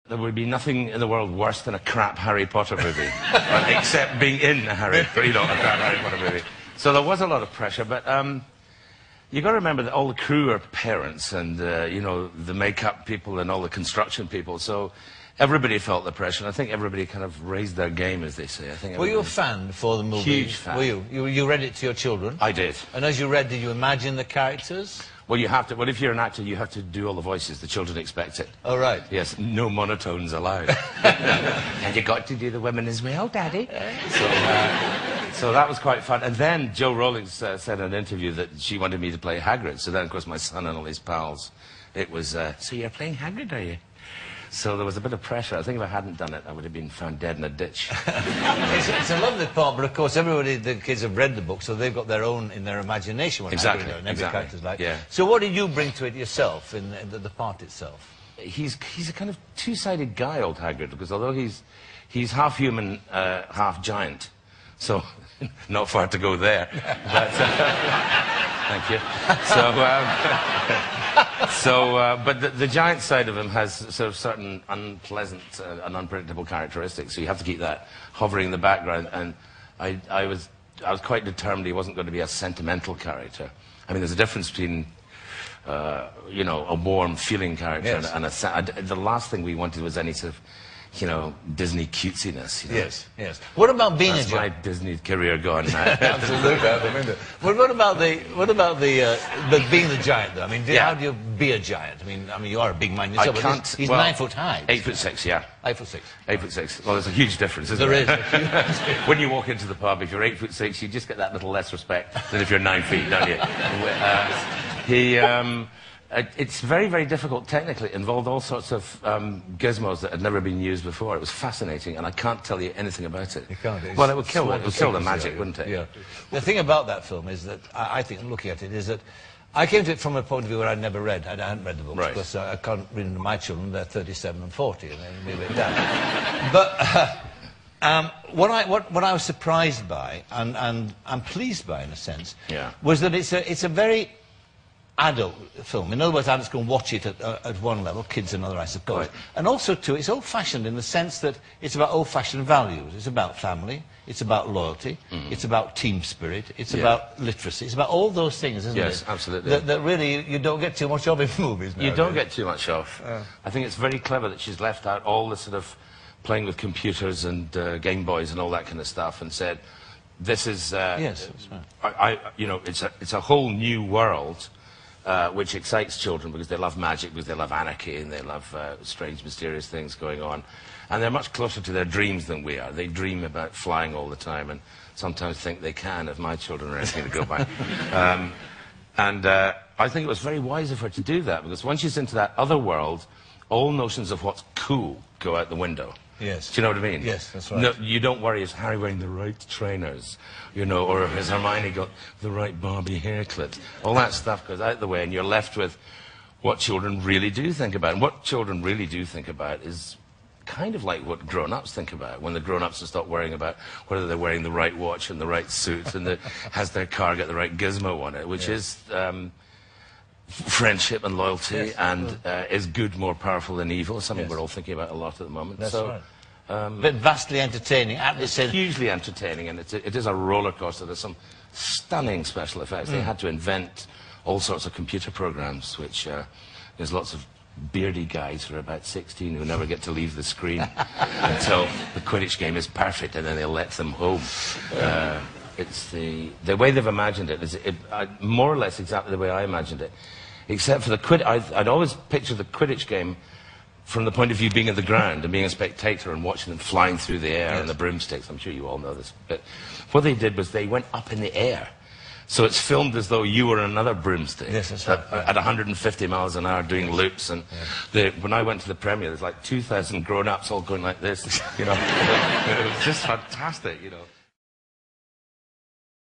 there would be nothing in the world worse than a crap Harry Potter movie, except being in a crap Harry Potter movie. So there was a lot of pressure, but you got to remember that all the crew are parents, and you know, the makeup people and all the construction people. So everybody felt the pressure, and I think everybody kind of raised their game, as they say. I think. Were you a fan before the movie? Huge fan. Were you? You read it to your children? I did. And as you read, did you imagine the characters? Well, you have to. Well, if you're an actor, you have to do all the voices. The children expect it. Oh, right. Yes, no monotones allowed. And you got to do the women as well, Daddy. So that was quite fun. And then Jo Rawlings said in an interview that she wanted me to play Hagrid. So then, of course, my son and all his pals, it was, so you're playing Hagrid, are you? So there was a bit of pressure. I think if I hadn't done it, I would have been found dead in a ditch. It's a lovely part, but of course everybody, the kids have read the book, so they've got their own in their imagination what exactly, and every character's like. Yeah. So what did you bring to it yourself in the part itself? He's a kind of two-sided guy, old Hagrid, because although he's half human, half giant, so not far to go there. But, thank you. But the giant side of him has sort of certain unpleasant and unpredictable characteristics, so you have to keep that hovering in the background. And I was quite determined he wasn't going to be a sentimental character. I mean, there's a difference between you know, a warm feeling character, yes, and the last thing we wanted was any sort of, you know, Disney cutesiness. You know? Yes, yes. What about being a giant? That's my Disney career gone now. Absolutely out the window. What about being the giant, though? I mean, how do you be a giant? I mean, you are a big man yourself. I can't. He's 9 foot high. 8'6", yeah. 8'6". 8'6". Well, there's a huge difference, isn't there? There is. When you walk into the pub, if you're 8'6", you just get that little less respect than if you're 9 feet, don't you? It's very, very difficult technically. It involved all sorts of gizmos that had never been used before. It was fascinating, and I can't tell you anything about it. You can't. Well, it would kill the magic, wouldn't it? Yeah. The thing about that film is that, I think, looking at it, is that I came to it from a point of view where I'd never read. I hadn't read the books, right, because I can't read them to my children. They're 37 and 40, and they're a bit down. But what I was surprised by, and I'm pleased by, in a sense, yeah, was that it's a very adult film. In other words, adults can watch it at one level, kids another, I suppose. Right. And also, too, it's old-fashioned in the sense that it's about old-fashioned values. It's about family, it's about loyalty, it's about team spirit, it's about literacy, it's about all those things, isn't it? Yes, absolutely. That really you don't get too much of in movies now. You don't get too much of. I think it's very clever that she's left out all the sort of playing with computers and Game Boys and all that kind of stuff, and said, this is... yes, that's right. You know, it's a whole new world, which excites children because they love magic, because they love anarchy, and they love strange, mysterious things going on. And they're much closer to their dreams than we are. They dream about flying all the time, and sometimes think they can if my children are anything to go by. I think it was very wise of her to do that, because once she's into that other world, all notions of what's cool go out the window. Yes. Do you know what I mean? Yes, that's right. No, you don't worry, is Harry wearing the right trainers? You know, or has Hermione got the right Barbie hair clip? All that stuff goes out the way, and you're left with what children really do think about. And what children really do think about is kind of like what grown-ups think about, when the grown-ups have stopped worrying about whether they're wearing the right watch and the right suit and has their car got the right gizmo on it, which is friendship and loyalty, and is good more powerful than evil, something we're all thinking about a lot at the moment. That's right. But vastly entertaining. It's hugely entertaining, and it is a roller coaster. There's some stunning special effects. They had to invent all sorts of computer programs, which there's lots of beardy guys who are about 16 who never get to leave the screen until the Quidditch game is perfect, and then they'll let them home. It's the way they've imagined it is more or less exactly the way I imagined it, except for the Quidditch. I'd always pictured the Quidditch game from the point of view being at the ground and being a spectator and watching them flying through the air and the broomsticks. I'm sure you all know this. But what they did was they went up in the air. So it's filmed as though you were another broomstick at 150 miles an hour doing loops. And when I went to the premiere, there's like 2,000 grown-ups all going like this. You know, it was just fantastic, you know.